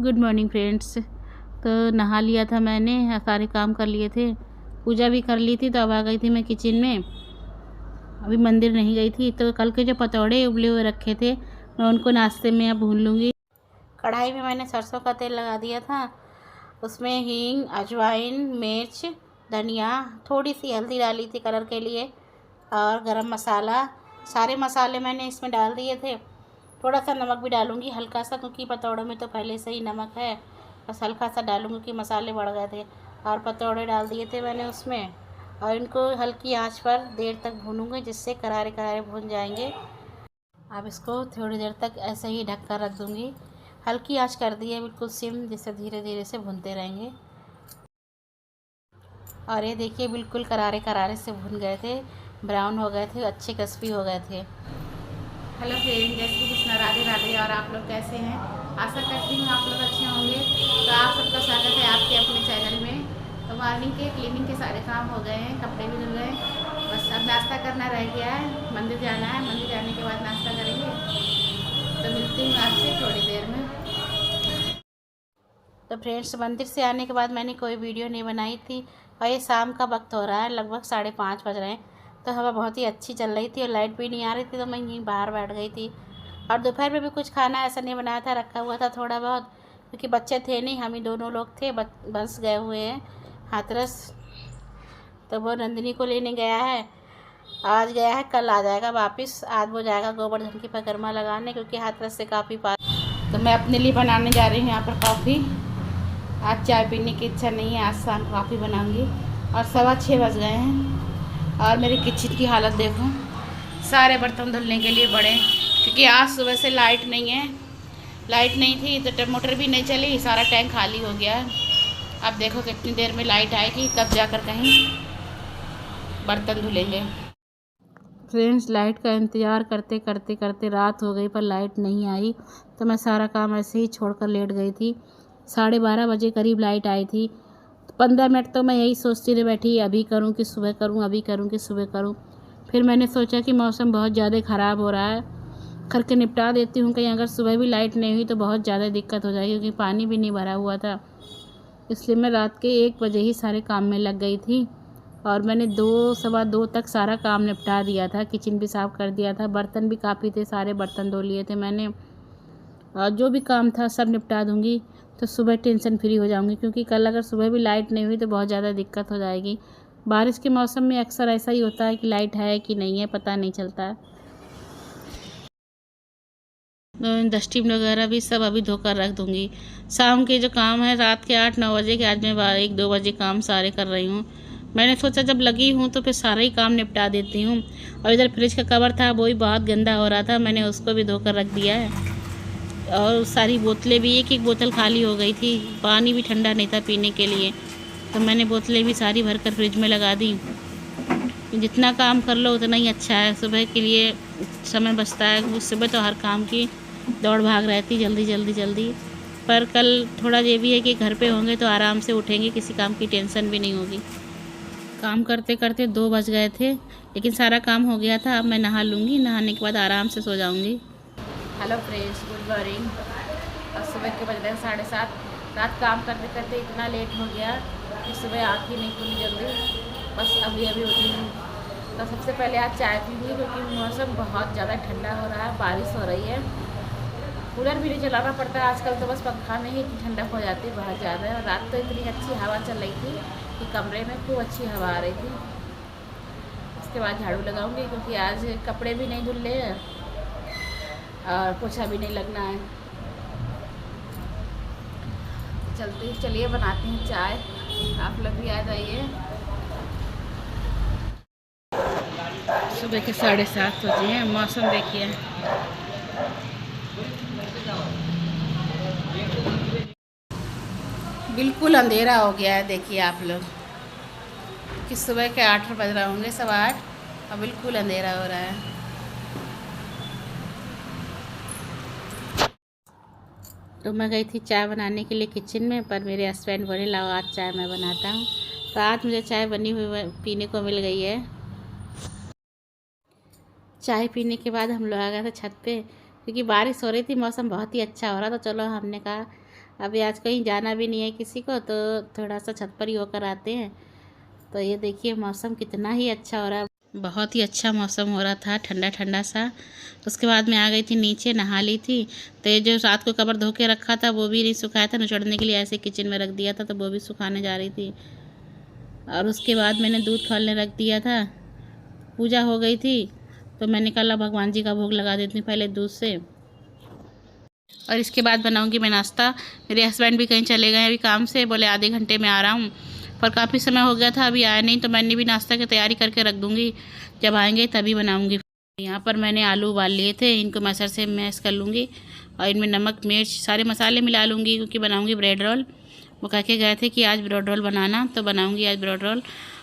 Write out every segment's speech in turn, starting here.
Good morning friends. तो नहा लिया था मैंने, सारे काम कर लिए थे, पूजा भी कर ली थी। तो अब आ गई थी मैं किचन में। अभी मंदिर नहीं गई थी। तो कल के जो पतौड़े उबले हुए रखे थे, मैं उनको नाश्ते में अब भून लूँगी। कढ़ाई में मैंने सरसों का तेल लगा दिया था। उसमें हींग, अजवाइन, मिर्च, धनिया, थोड़ी सी हल्दी डाली थी कलर के लिए, और गरम मसाला, सारे मसाले मैंने इसमें डाल दिए थे। थोड़ा सा नमक भी डालूंगी, हल्का सा, क्योंकि पतौड़ों में तो पहले से ही नमक है। बस हल्का सा डालूंगी कि मसाले बढ़ गए थे। और पतौड़े डाल दिए थे मैंने उसमें, और इनको हल्की आंच पर देर तक भूनूंगी, जिससे करारे करारे भून जाएंगे। अब इसको थोड़ी देर तक ऐसे ही ढक कर रख दूँगी। हल्की आंच कर दी है, बिल्कुल सिम, जिससे धीरे धीरे से भूनते रहेंगे। और ये देखिए, बिल्कुल करारे करारे से भून गए थे, ब्राउन हो गए थे, अच्छे क्रिस्पी हो गए थे। हेलो फ्रेंड, जय श्री कृष्ण, राधे राधे। और आप लोग कैसे हैं? आशा करती हूँ आप लोग अच्छे होंगे। तो आप सबका स्वागत है आपके अपने चैनल में। तो मॉर्निंग के क्लीनिंग के सारे काम हो गए हैं, कपड़े भी धुल गए, बस अब नाश्ता करना रह गया है। मंदिर जाना है, मंदिर जाने के बाद नाश्ता करेंगे। तो मिलती हूँ आपसे थोड़ी देर में। तो फ्रेंड्स, मंदिर से आने के बाद मैंने कोई वीडियो नहीं बनाई थी, और ये शाम का वक्त हो रहा है, लगभग 5:30 बज रहे हैं। तो हवा बहुत ही अच्छी चल रही थी और लाइट भी नहीं आ रही थी, तो मैं यहीं बाहर बैठ गई थी। और दोपहर में भी कुछ खाना ऐसा नहीं बनाया था, रखा हुआ था थोड़ा बहुत, क्योंकि बच्चे थे नहीं, हम ही दोनों लोग थे। बस गए हुए हैं हाथरस, तो वो नंदिनी को लेने गया है। आज गया है, कल आ जाएगा वापस। आज वो जाएगा गोवर्धन की परिक्रमा लगाने, क्योंकि हाथरस से काफ़ी पास। तो मैं अपने लिए बनाने जा रही हूँ यहाँ पर कॉफ़ी। आज चाय पीने की इच्छा नहीं है, आज शाम कॉफ़ी बनाऊंगी। और 6:15 बज गए हैं, और मेरे किचन की हालत देखो। सारे बर्तन धुलने के लिए बड़े, क्योंकि आज सुबह से लाइट नहीं है। लाइट नहीं थी तो मोटर भी नहीं चली, सारा टैंक खाली हो गया। अब देखो कितनी देर में लाइट आएगी, तब जाकर कहीं बर्तन धुलेंगे। फ्रेंड्स, लाइट का इंतज़ार करते करते करते रात हो गई, पर लाइट नहीं आई। तो मैं सारा काम ऐसे ही छोड़कर लेट गई थी। 12:30 बजे करीब लाइट आई थी। 15 मिनट तो मैं यही सोचती रही बैठी, अभी करूं कि सुबह करूं, अभी करूं कि सुबह करूं। फिर मैंने सोचा कि मौसम बहुत ज़्यादा ख़राब हो रहा है, करके निपटा देती हूं। कहीं अगर सुबह भी लाइट नहीं हुई तो बहुत ज़्यादा दिक्कत हो जाएगी, क्योंकि पानी भी नहीं भरा हुआ था। इसलिए मैं रात के 1 बजे ही सारे काम में लग गई थी, और मैंने 2, 2:15 तक सारा काम निपटा दिया था। किचन भी साफ़ कर दिया था, बर्तन भी काफ़ी थे, सारे बर्तन धो लिए थे मैंने। और जो भी काम था सब निपटा दूँगी, तो सुबह टेंशन फ्री हो जाऊँगी। क्योंकि कल अगर सुबह भी लाइट नहीं हुई तो बहुत ज़्यादा दिक्कत हो जाएगी। बारिश के मौसम में अक्सर ऐसा ही होता है कि लाइट है कि नहीं है, पता नहीं चलता है। डस्टबिन वगैरह भी सब अभी धोकर रख दूँगी। शाम के जो काम है रात के 8-9 बजे के, आज मैं 1-2 बजे काम सारे कर रही हूँ। मैंने सोचा जब लगी हूँ तो फिर सारे ही काम निपटा देती हूँ। और इधर फ्रिज का कवर था, वो भी बहुत गंदा हो रहा था, मैंने उसको भी धोकर रख दिया है। और सारी बोतलें भी, एक बोतल खाली हो गई थी, पानी भी ठंडा नहीं था पीने के लिए, तो मैंने बोतलें भी सारी भरकर फ्रिज में लगा दी। जितना काम कर लो उतना ही अच्छा है, सुबह के लिए समय बचता है। सुबह तो हर काम की दौड़ भाग रहती, जल्दी जल्दी जल्दी। पर कल थोड़ा ये भी है कि घर पे होंगे तो आराम से उठेंगे, किसी काम की टेंशन भी नहीं होगी। काम करते करते 2 बज गए थे, लेकिन सारा काम हो गया था। अब मैं नहा लूँगी, नहाने के बाद आराम से सो जाऊँगी। Hello friends, good morning. और सुबह के बज रहे हैं 7:30। रात काम करते करते इतना लेट हो गया कि सुबह आँख ही नहीं खुली जल्दी, बस अभी अभी उठी हूँ। तो सबसे पहले आज चाय पीऊँगी, क्योंकि मौसम बहुत ज़्यादा ठंडा हो रहा है, बारिश हो रही है। कूलर भी नहीं चलाना पड़ता है आजकल, तो बस पंखा में ही इतनी ठंडक हो जाती है बहुत ज़्यादा। और रात तो इतनी अच्छी हवा चल रही थी कि कमरे में खूब अच्छी हवा आ रही थी। उसके बाद झाड़ू लगाऊंगी, क्योंकि आज कपड़े भी नहीं धुल हैं और पोछा भी नहीं लगना है। चलिए बनाते हैं चाय, आप लोग भी आ जाइए। सुबह के 7:30 बजे हैं, मौसम देखिए। बिल्कुल अंधेरा हो गया है, देखिए आप लोग, कि सुबह के 8 बज रहे होंगे, 8:15, और बिल्कुल अंधेरा हो रहा है। तो मैं गई थी चाय बनाने के लिए किचन में, पर मेरे हस्बैंड बोले लाओ आज चाय मैं बनाता हूँ। तो आज मुझे चाय बनी हुई पीने को मिल गई है। चाय पीने के बाद हम लोग आ गए थे छत पे, क्योंकि बारिश हो रही थी, मौसम बहुत ही अच्छा हो रहा था। चलो हमने कहा अभी आज कहीं जाना भी नहीं है किसी को, तो थोड़ा सा छत पर ही होकर आते हैं। तो ये देखिए मौसम कितना ही अच्छा हो रहा है, बहुत ही अच्छा मौसम हो रहा था, ठंडा ठंडा सा। उसके बाद मैं आ गई थी नीचे, नहा ली थी। तो ये जो रात को कवर धो के रखा था वो भी नहीं सुखाया था, निचोड़ने के लिए ऐसे किचन में रख दिया था, तो वो भी सुखाने जा रही थी। और उसके बाद मैंने दूध खौलने रख दिया था, पूजा हो गई थी, तो मैंने कहा भगवान जी का भोग लगा देती हूँ पहले दूध से। और इसके बाद बनाऊंगी मैं नाश्ता। मेरे हस्बैंड भी कहीं चले गए अभी काम से, बोले आधे घंटे में आ रहा हूँ, पर काफ़ी समय हो गया था, अभी आया नहीं, तो मैंने भी नाश्ता की तैयारी करके रख दूँगी, जब आएंगे तभी बनाऊँगी। यहाँ पर मैंने आलू उबाल लिए थे, इनको मैशर से मैश कर लूँगी और इनमें नमक मिर्च सारे मसाले मिला लूँगी, क्योंकि बनाऊँगी ब्रेड रोल। वो कह के गए थे कि आज ब्रेड रोल बनाना, तो बनाऊँगी आज ब्रेड रोल।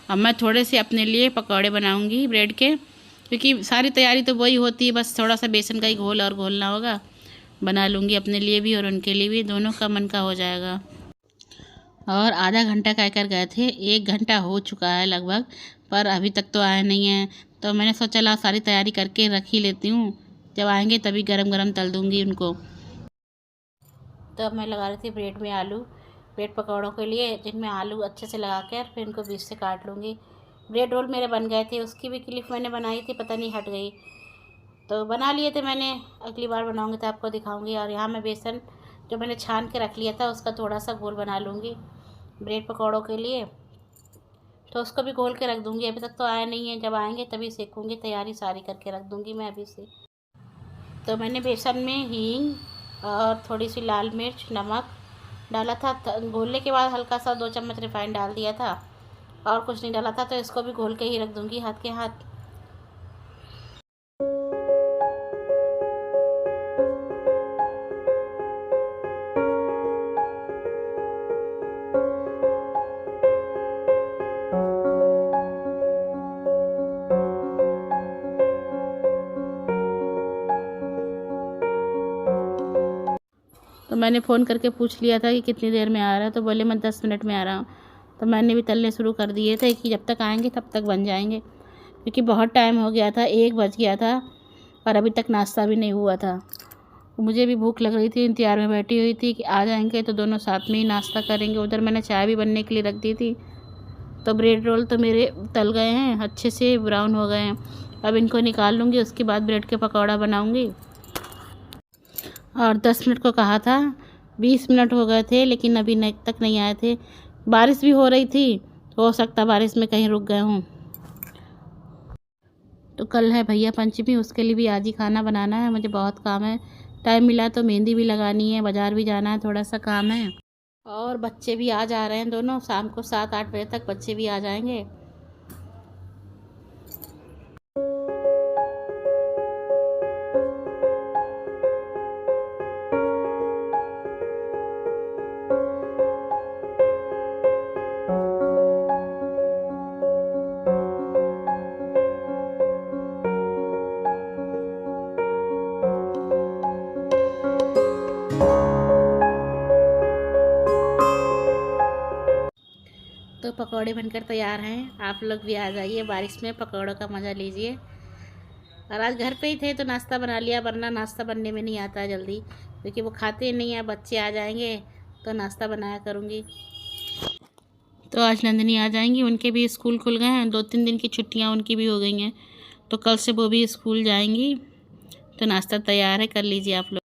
अब मैं थोड़े से अपने लिए पकौड़े बनाऊँगी ब्रेड के, क्योंकि सारी तैयारी तो वही होती है, बस थोड़ा सा बेसन का ही घोल और घोलना होगा। बना लूँगी अपने लिए भी और उनके लिए भी, दोनों का मन का हो जाएगा। और आधा घंटा कह कर गए थे, 1 घंटा हो चुका है लगभग, पर अभी तक तो आए नहीं हैं। तो मैंने सोचा ला सारी तैयारी करके रख ही लेती हूँ, जब आएंगे तभी गरम गरम तल दूँगी उनको। तो अब मैं लगा रही थी ब्रेड में आलू, ब्रेड पकौड़ों के लिए, जिनमें आलू अच्छे से लगा कर फिर इनको बीच से काट लूँगी। ब्रेड रोल मेरे बन गए थे, उसकी भी क्लिप मैंने बनाई थी, पता नहीं हट गई, तो बना लिए थे मैंने। अगली बार बनाऊँगी तो आपको दिखाऊँगी। और यहाँ मैं बेसन जो मैंने छान के रख लिया था उसका थोड़ा सा घोल बना लूँगी ब्रेड पकौड़ों के लिए, तो उसको भी घोल के रख दूँगी। अभी तक तो आया नहीं है, जब आएंगे तभी सेकूँगी, तैयारी सारी करके रख दूँगी मैं अभी से। तो मैंने बेसन में हींग और थोड़ी सी लाल मिर्च नमक डाला था, घोलने के बाद हल्का सा 2 चम्मच रिफाइंड डाल दिया था, और कुछ नहीं डाला था। तो इसको भी घोल के ही रख दूँगी हाथ के हाथ। तो मैंने फ़ोन करके पूछ लिया था कि कितनी देर में आ रहा है, तो बोले मैं 10 मिनट में आ रहा हूँ। तो मैंने भी तलने शुरू कर दिए थे कि जब तक आएंगे तब तक बन जाएंगे, क्योंकि बहुत टाइम हो गया था, 1 बज गया था और अभी तक नाश्ता भी नहीं हुआ था। मुझे भी भूख लग रही थी, इंतज़ार में बैठी हुई थी कि आ जाएंगे तो दोनों साथ में ही नाश्ता करेंगे। उधर मैंने चाय भी बनने के लिए रख दी थी। तो ब्रेड रोल तो मेरे तल गए हैं, अच्छे से ब्राउन हो गए हैं। अब इनको निकाल लूँगी, उसके बाद ब्रेड के पकौड़ा बनाऊँगी। और 10 मिनट को कहा था, 20 मिनट हो गए थे, लेकिन अभी तक नहीं आए थे। बारिश भी हो रही थी, हो सकता बारिश में कहीं रुक गए हों। तो कल है भैया पंचमी, उसके लिए भी आज ही खाना बनाना है, मुझे बहुत काम है। टाइम मिला तो मेहंदी भी लगानी है, बाज़ार भी जाना है, थोड़ा सा काम है। और बच्चे भी आ जा रहे हैं दोनों, शाम को 7-8 बजे तक बच्चे भी आ जाएंगे। तो पकौड़े बनकर तैयार हैं, आप लोग भी आ जाइए, बारिश में पकौड़ों का मज़ा लीजिए। और आज घर पे ही थे तो नाश्ता बना लिया, वरना नाश्ता बनने में नहीं आता है जल्दी, क्योंकि वो खाते नहीं हैं। बच्चे आ जाएंगे तो नाश्ता बनाया करूँगी। तो आज नंदिनी आ जाएंगी, उनके भी स्कूल खुल गए हैं, 2-3 दिन की छुट्टियाँ उनकी भी हो गई हैं, तो कल से वो भी स्कूल जाएंगी। तो नाश्ता तैयार है, कर लीजिए आप लोग।